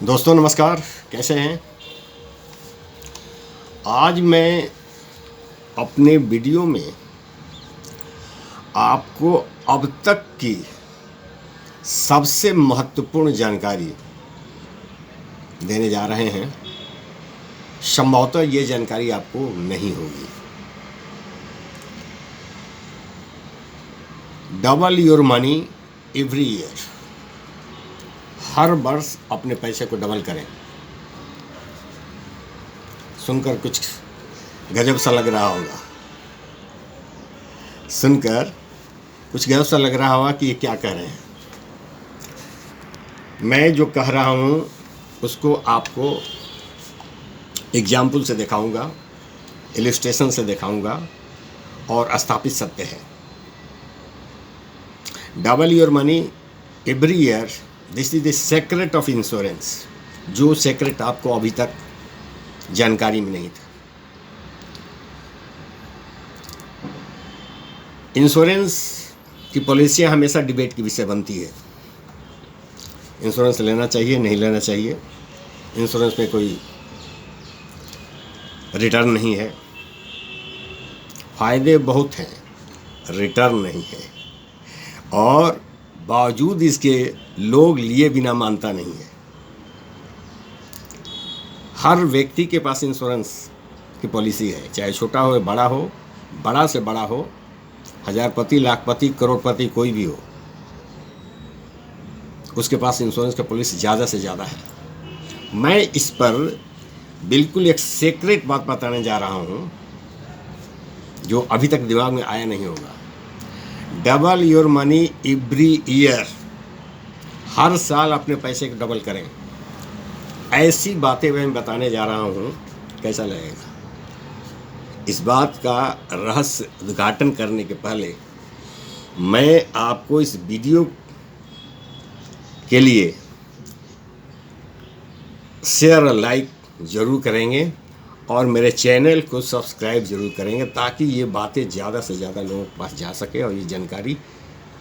दोस्तों नमस्कार, कैसे हैं। आज मैं अपने वीडियो में आपको अब तक की सबसे महत्वपूर्ण जानकारी देने जा रहे हैं। संभवतः ये जानकारी आपको नहीं होगी। Double your money every year. हर वर्ष अपने पैसे को डबल करें। सुनकर कुछ गजब सा लग रहा होगा, कि ये क्या कह रहे हैं। मैं जो कह रहा हूँ उसको आपको एग्जाम्पल से दिखाऊंगा, इलस्ट्रेशन से दिखाऊंगा और स्थापित सत्य है। Double your money every year, this is the secret of insurance. जो सीक्रेट आपको अभी तक जानकारी में नहीं था। इंश्योरेंस की पॉलिसियां हमेशा डिबेट की विषय बनती है। इंश्योरेंस लेना चाहिए, नहीं लेना चाहिए। इंश्योरेंस में कोई रिटर्न नहीं है। फायदे बहुत हैं, रिटर्न नहीं है। और बावजूद इसके लोग लिए बिना मानता नहीं है। हर व्यक्ति के पास इंश्योरेंस की पॉलिसी है, चाहे छोटा हो बड़ा हो, बड़ा से बड़ा हो, हजारपति, लाखपति, करोड़पति, कोई भी हो, उसके पास इंश्योरेंस की पॉलिसी ज़्यादा से ज़्यादा है। मैं इस पर बिल्कुल एक सीक्रेट बात बताने जा रहा हूँ जो अभी तक दिमाग में आया नहीं होगा। Double your money every year. हर साल अपने पैसे को डबल करें। ऐसी बातें मैं बताने जा रहा हूँ, कैसा लगेगा। इस बात का रहस्य उद्घाटन करने के पहले मैं आपको इस वीडियो के लिए शेयर और लाइक ज़रूर करेंगे और मेरे चैनल को सब्सक्राइब ज़रूर करेंगे, ताकि ये बातें ज़्यादा से ज़्यादा लोगों के पास जा सके और ये जानकारी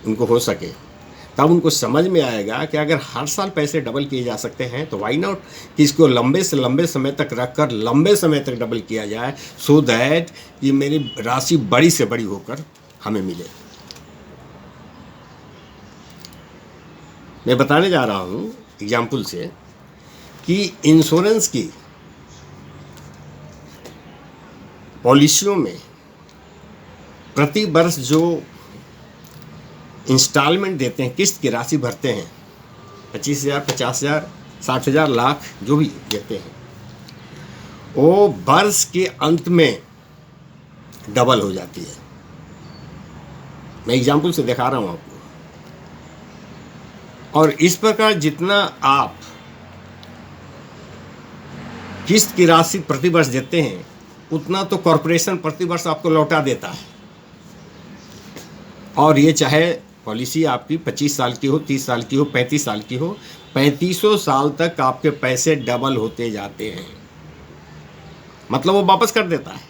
उनको हो सके। तब उनको समझ में आएगा कि अगर हर साल पैसे डबल किए जा सकते हैं तो वाई नॉट कि इसको लंबे से लंबे समय तक रखकर लंबे समय तक डबल किया जाए, सो दैट ये मेरी राशि बड़ी से बड़ी होकर हमें मिले। मैं बताने जा रहा हूँ एग्जाम्पल से कि इंश्योरेंस की पॉलिसियों में प्रति वर्ष जो इंस्टॉलमेंट देते हैं, किस्त की राशि भरते हैं, 25,000, 50,000, 60,000, लाख, जो भी देते हैं, वो वर्ष के अंत में डबल हो जाती है। मैं एग्जाम्पल से दिखा रहा हूँ आपको। और इस प्रकार जितना आप किस्त की राशि प्रति वर्ष देते हैं, उतना तो कॉरपोरेशन प्रति वर्ष आपको लौटा देता है। और ये चाहे पॉलिसी आपकी 25 साल की हो, 30 साल की हो, 35 साल की हो, 3500 साल तक आपके पैसे डबल होते जाते हैं। मतलब वो वापस कर देता है।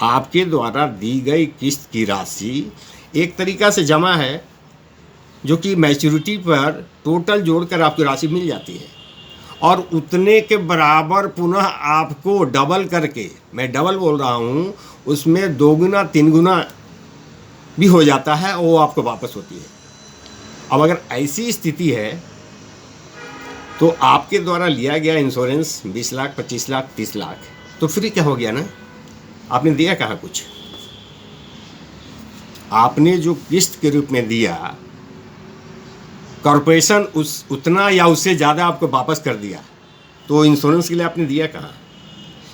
आपके द्वारा दी गई किस्त की राशि एक तरीका से जमा है, जो कि मैच्योरिटी पर टोटल जोड़कर आपकी राशि मिल जाती है। और उतने के बराबर पुनः आपको डबल करके, मैं डबल बोल रहा हूँ, उसमें 2 गुना 3 गुना भी हो जाता है, वो आपको वापस होती है। अब अगर ऐसी स्थिति है तो आपके द्वारा लिया गया इंश्योरेंस 20 लाख, 25 लाख, 30 लाख तो फ्री क्या हो गया ना। आपने दिया कहाँ कुछ। आपने जो किस्त के रूप में दिया, कॉरपोरेशन उतना या उससे ज़्यादा आपको वापस कर दिया, तो इंश्योरेंस के लिए आपने दिया कहाँ।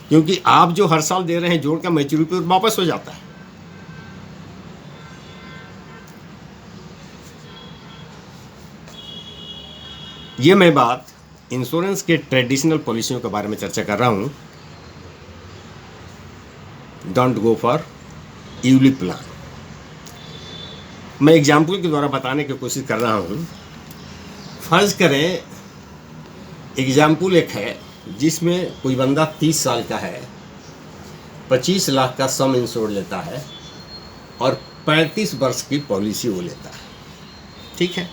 क्योंकि आप जो हर साल दे रहे हैं जोड़ का मैच्योरिटी पर वापस हो जाता है। ये मैं बात इंश्योरेंस के ट्रेडिशनल पॉलिसियों के बारे में चर्चा कर रहा हूँ। Don't go for ULIP plan. मैं एग्जाम्पल के द्वारा बताने की कोशिश कर रहा हूँ। फर्ज करें एग्जाम्पल एक है जिसमें कोई बंदा 30 साल का है, 25 लाख का सम इंश्योर लेता है और 35 वर्ष की पॉलिसी वो लेता है। ठीक है।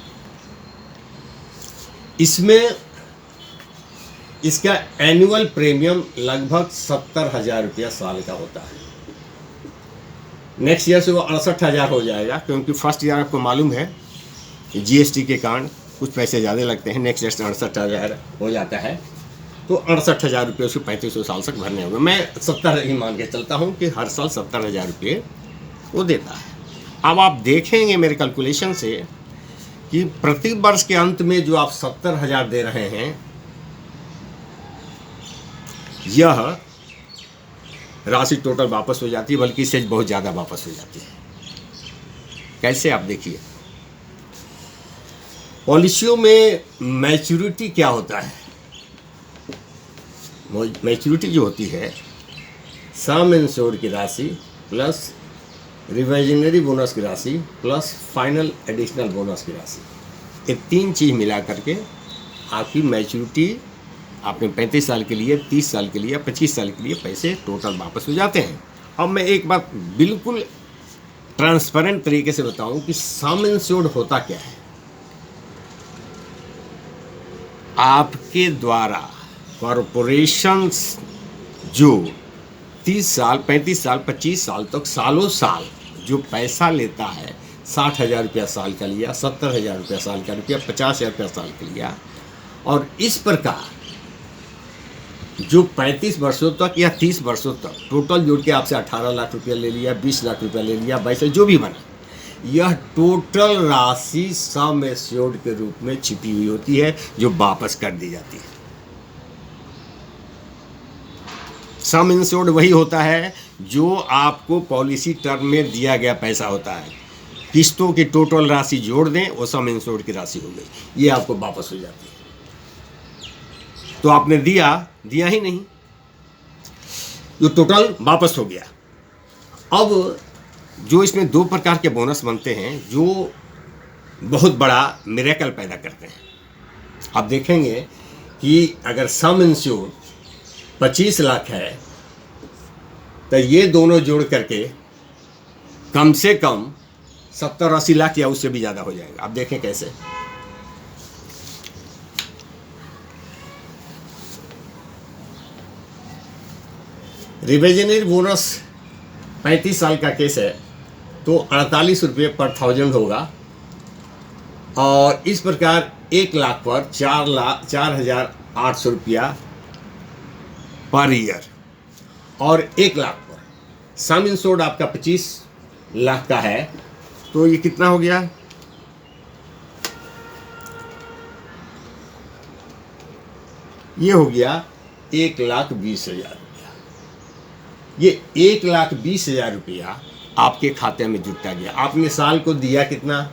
इसमें इसका एनुअल प्रीमियम लगभग 70,000 रुपया साल का होता है। नेक्स्ट ईयर से वो 68,000 हो जाएगा, क्योंकि फर्स्ट ईयर आपको मालूम है कि जीएसटी के कारण कुछ पैसे ज़्यादा लगते हैं। नेक्स्ट ईयर से 68,000 हो जाता है, तो 68,000 रुपये उसको 3500 साल तक भरने होंगे। मैं 70 ही मान के चलता हूँ कि हर साल 70,000 रुपये वो देता है। अब आप देखेंगे मेरे कैलकुलेशन से कि प्रति वर्ष के अंत में जो आप 70,000 दे रहे हैं, यह राशि टोटल वापस हो जाती है, बल्कि इससे बहुत ज़्यादा वापस हो जाती है। कैसे, आप देखिए। पॉलिसियों में मैच्योरिटी क्या होता है? मैच्योरिटी जो होती है, सम इंश्योर्ड की राशि प्लस रिवाइजनरी बोनस की राशि प्लस फाइनल एडिशनल बोनस की राशि, ये तीन चीज़ मिला करके आपकी मैच्योरिटी आपने 35 साल के लिए, 30 साल के लिए, 25 साल के लिए पैसे टोटल वापस हो जाते हैं। अब मैं एक बात बिल्कुल ट्रांसपेरेंट तरीके से बताऊं कि सम इंश्योर्ड होता क्या है। आपके द्वारा कॉरपोरेशंस जो 30 साल, 35 साल, 25 साल तक सालों साल जो पैसा लेता है, 60,000 रुपया साल का लिया, 70,000 रुपया साल का लिया, 50,000 रुपया साल का लिया, और इस प्रकार जो 35 वर्षों तक या 30 वर्षों तक टोटल जोड़ के आपसे 18 लाख रुपया ले लिया, 20 लाख रुपया ले लिया, 22 जो भी बना, यह टोटल राशि सम एश्योर्ड के रूप में छिपी हुई होती है, जो वापस कर दी जाती है। सम इंश्योर्ड वही होता है जो आपको पॉलिसी टर्म में दिया गया पैसा होता है। किस्तों की टोटल राशि जोड़ दें, वो सम इंश्योर्ड की राशि हो गई, ये आपको वापस हो जाती है। तो आपने दिया ही नहीं, जो टोटल वापस हो गया। अब जो इसमें दो प्रकार के बोनस बनते हैं जो बहुत बड़ा मिरेकल पैदा करते हैं। आप देखेंगे कि अगर सम इंश्योर्ड 25 लाख है, तो ये दोनों जोड़ करके कम से कम 70-80 लाख या उससे भी ज़्यादा हो जाएगा। आप देखें कैसे। रिवाइजनरी बोनस 35 साल का केस है तो 48 रुपये पर 1000 होगा, और इस प्रकार 1 लाख पर 4,0800 रुपया पर ईयर, और 1 लाख पर सम इंश्योर्ड आपका 25 लाख का है, तो ये कितना हो गया? ये हो गया 1,20,000 रुपया। ये 1,20,000 रुपया आपके खाते में जुटा गया। आपने साल को दिया कितना?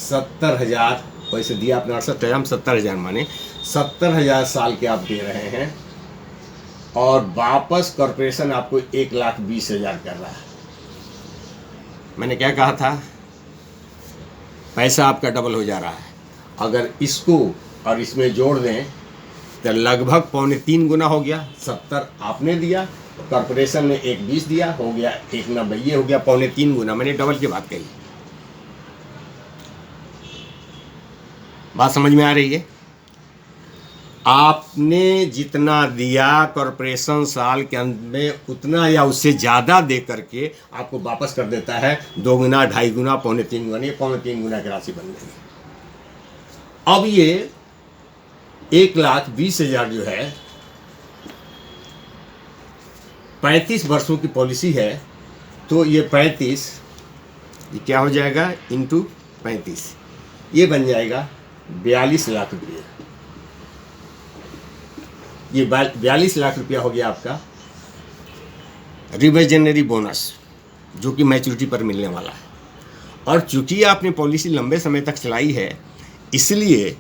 70,000, वैसे दिया आपने 68,000, हम 70,000 माने, 70,000 साल के आप दे रहे हैं, और वापस कॉर्पोरेशन आपको 1,20,000 कर रहा है। मैंने क्या कहा था? पैसा आपका डबल हो जा रहा है। अगर इसको और इसमें जोड़ दें तो लगभग 3.25 गुना हो गया। 70 आपने दिया, कॉर्पोरेशन ने 1,20 दिया, हो गया 1,90, ये हो गया 3.25 गुना। मैंने डबल की बात कही। बात समझ में आ रही है? आपने जितना दिया कॉर्पोरेशन साल के अंत में उतना या उससे ज़्यादा दे करके आपको वापस कर देता है 2 गुना, 2.5 गुना, 3.25 गुना। ये 3.25 गुना की राशि बन गई। अब ये 1,20,000 जो है 35 वर्षों की पॉलिसी है, तो ये 35, ये क्या हो जाएगा? इंटू 35, ये बन जाएगा 42 लाख रुपये। ये 42 लाख रुपया हो गया आपका रिवाइजनरी बोनस, जो कि मैच्योरिटी पर मिलने वाला है। और चूंकि आपने पॉलिसी लंबे समय तक चलाई है, इसलिए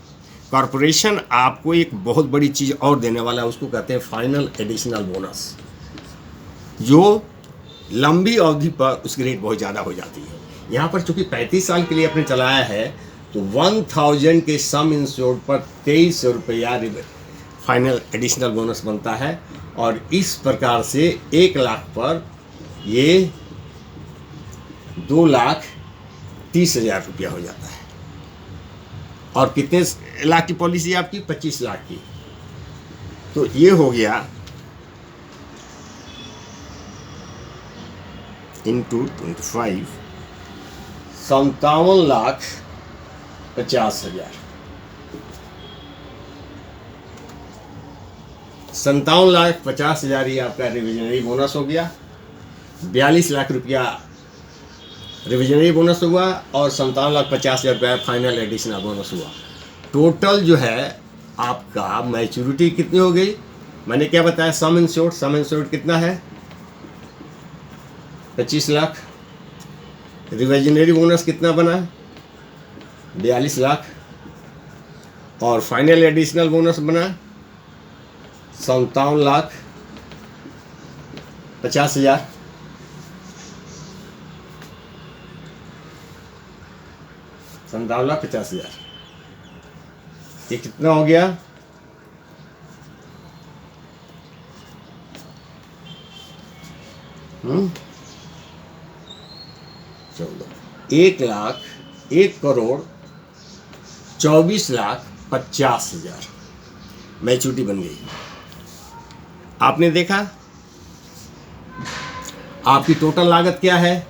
कॉरपोरेशन आपको एक बहुत बड़ी चीज़ और देने वाला है, उसको कहते हैं फाइनल एडिशनल बोनस, जो लंबी अवधि पर उसकी रेट बहुत ज़्यादा हो जाती है। यहाँ पर चूंकि 35 साल के लिए आपने चलाया है, तो 1000 के सम इंश्योर्ड पर 2300 रुपया फाइनल एडिशनल बोनस बनता है, और इस प्रकार से 1 लाख पर ये 2,30,000 रुपया हो जाता है। और कितने लाख की पॉलिसी है आपकी? 25 लाख की। तो ये हो गया इंटू 25, 57,50,000। 57,50,000 ही आपका रिविजनरी बोनस हो गया। 42 लाख रुपया रिविजनरी बोनस हुआ और 57,50,000 रुपया फाइनल एडिशनल बोनस हुआ। टोटल जो है आपका मैच्योरिटी कितनी हो गई? मैंने क्या बताया? सम इंश्योर्ड कितना है? 25 लाख। रिविजनरी बोनस कितना बना? 42 लाख। और फाइनल एडिशनल बोनस बना 57,50,000। $57,50,000। ये कितना हो गया? चलो 1,24,50,000 मैच्योरिटी बन गई। आपने देखा आपकी टोटल लागत क्या है?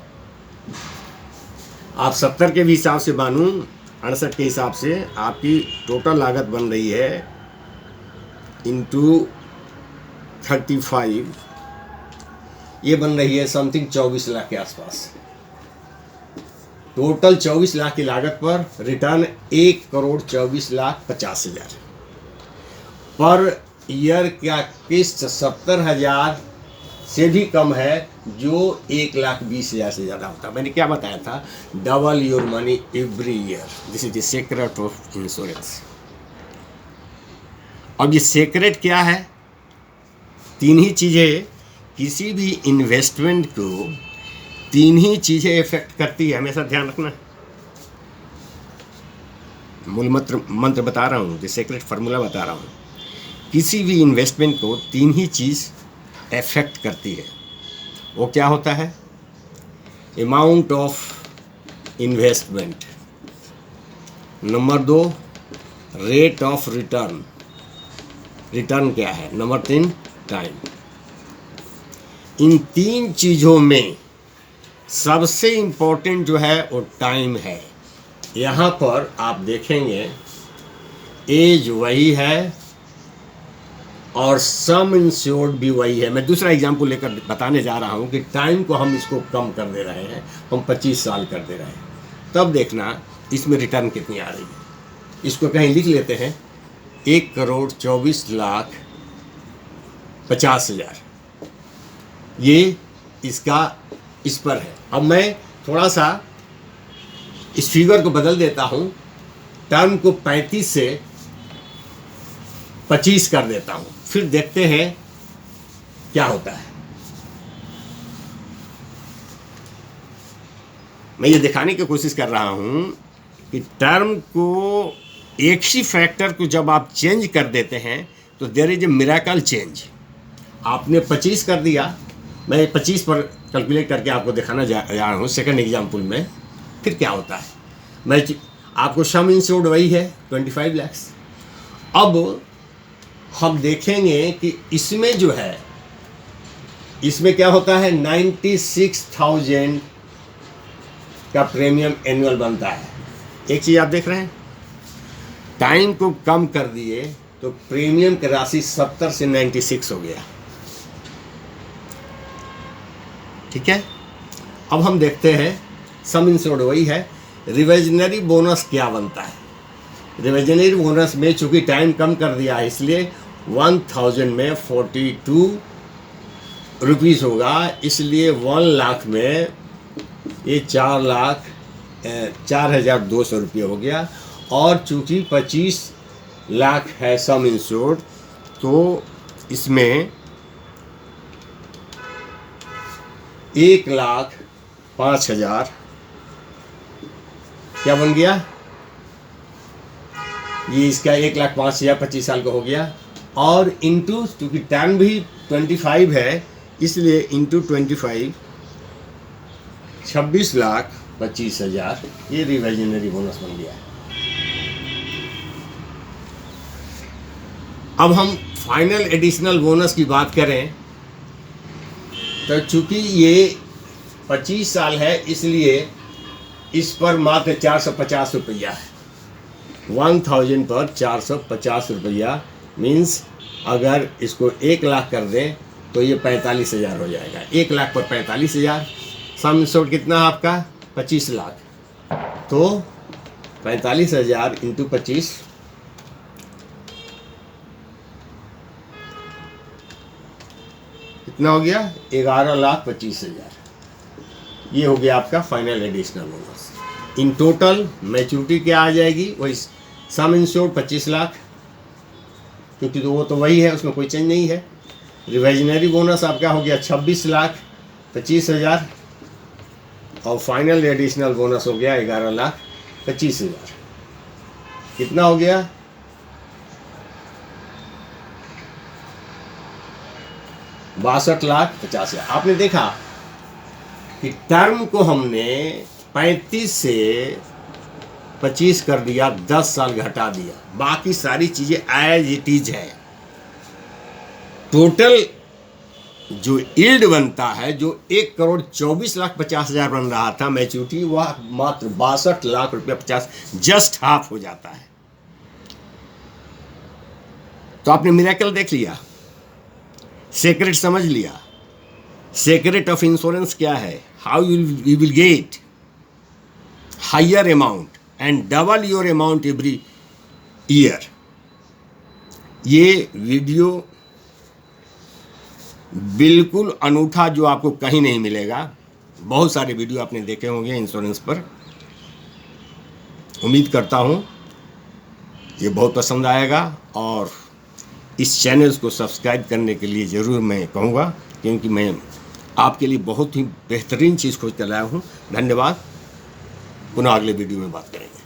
आप 70 के भी हिसाब से मानूं, 68 के हिसाब से आपकी टोटल लागत बन रही है इंटू 35, ये बन रही है समथिंग 24 लाख के आसपास। टोटल 24 लाख की लागत पर रिटर्न 1,24,50,000 पर ईयर का किस्त 70,000 से भी कम है, जो 1,20,000 से ज़्यादा होता है। मैंने क्या बताया था? Double your money every year, this is the secret of insurance. अब ये सीक्रेट क्या है? 3 ही चीज़ें, किसी भी इन्वेस्टमेंट को 3 ही चीज़ें इफेक्ट करती है, हमेशा ध्यान रखना। मूल मंत्र बता रहा हूँ, जो सीक्रेट फार्मूला बता रहा हूँ। किसी भी इन्वेस्टमेंट को 3 ही चीज़ इफेक्ट करती है। वो क्या होता है? Amount of investment, number 2 rate of return, return क्या है, नंबर 3 टाइम। इन 3 चीज़ों में सबसे इम्पोर्टेंट जो है वो टाइम है। यहाँ पर आप देखेंगे एज वही है और सम इंश्योर्ड भी वही है। मैं दूसरा एग्जाम्पल लेकर बताने जा रहा हूँ कि टाइम को हम इसको कम कर दे रहे हैं, हम 25 साल कर दे रहे हैं। तब देखना इसमें रिटर्न कितनी आ रही है। इसको कहीं लिख लेते हैं, 1,24,50,000 ये इसका इस पर है। अब मैं थोड़ा सा इस फिगर को बदल देता हूँ, टर्म को 35 से 25 कर देता हूँ, फिर देखते हैं क्या होता है। मैं ये दिखाने की कोशिश कर रहा हूँ कि टर्म को एक ही फैक्टर को जब आप चेंज कर देते हैं तो there is a miracle change. आपने 25 कर दिया, मैं 25 पर कैलकुलेट करके आपको दिखाना जा रहा हूँ सेकंड एग्जाम्पल में। फिर क्या होता है? मैं आपको सम इंश्योर्ड वही है 25 लाख। अब हम देखेंगे कि इसमें जो है, इसमें क्या होता है? 96,000 का प्रीमियम एनुअल बनता है। एक चीज़ आप देख रहे हैं, टाइम को कम कर दिए तो प्रीमियम की राशि 70 से 96 हो गया। ठीक है, अब हम देखते हैं सम इंश्योर्ड वही है, रिविजनरी बोनस क्या बनता है। रिविजनरी बोनस में चूंकि टाइम कम कर दिया है इसलिए 1000 में 42 रुपीज़ होगा, इसलिए 1 लाख में ये 4,0200 रुपये हो गया। और चूंकि 25 लाख है सम इंश्योर्ड, तो इसमें 1,05,000 क्या बन गया? ये इसका 1,05,000 25 साल का हो गया। और इंटू, क्योंकि टर्म भी 25 है इसलिए इंटू 25 26,25,000 ये रिविजनरी बोनस बन गया। अब हम फाइनल एडिशनल बोनस की बात करें तो चूंकि ये 25 साल है इसलिए इस पर मात्र 450 रुपया है। 1000 पर 450 रुपया मीन्स अगर इसको 1 लाख कर दें तो ये 45,000 हो जाएगा। 1 लाख पर 45,000, सम इंश्योर्ड कितना आपका 25 लाख, तो 45,000 इंटू 25 कितना हो गया 11,25,000। ये हो गया आपका final additional bonus. In total maturity क्या आ जाएगी, वही सम इंश्योर्ड 25 लाख, क्योंकि तो वो तो वही है, उसमें कोई चेंज नहीं है। रिवाइजनरी बोनस आपका हो गया 26,25,000 और फाइनल एडिशनल बोनस हो गया 11,25,000। कितना हो गया 62,50,000। आपने देखा कि टर्म को हमने 35 से 25 कर दिया, 10 साल घटा दिया, बाकी सारी चीजें एज इट इज है। टोटल जो यील्ड बनता है, जो 1,24,50,000 बन रहा था मैच्योरिटी, वह मात्र 62 लाख रुपया 50, जस्ट हाफ हो जाता है। तो आपने मिरेकल देख लिया, सीक्रेट समझ लिया। सीक्रेट ऑफ इंश्योरेंस क्या है, how you will get higher amount and double your amount every year. ये वीडियो बिल्कुल अनूठा, जो आपको कहीं नहीं मिलेगा। बहुत सारे वीडियो आपने देखे होंगे इंश्योरेंस पर। उम्मीद करता हूँ ये बहुत पसंद आएगा और इस चैनल को सब्सक्राइब करने के लिए ज़रूर मैं कहूँगा, क्योंकि मैं आपके लिए बहुत ही बेहतरीन चीज़ खोज कर लाया हूँ। धन्यवाद। पुनः अगले वीडियो में बात करेंगे।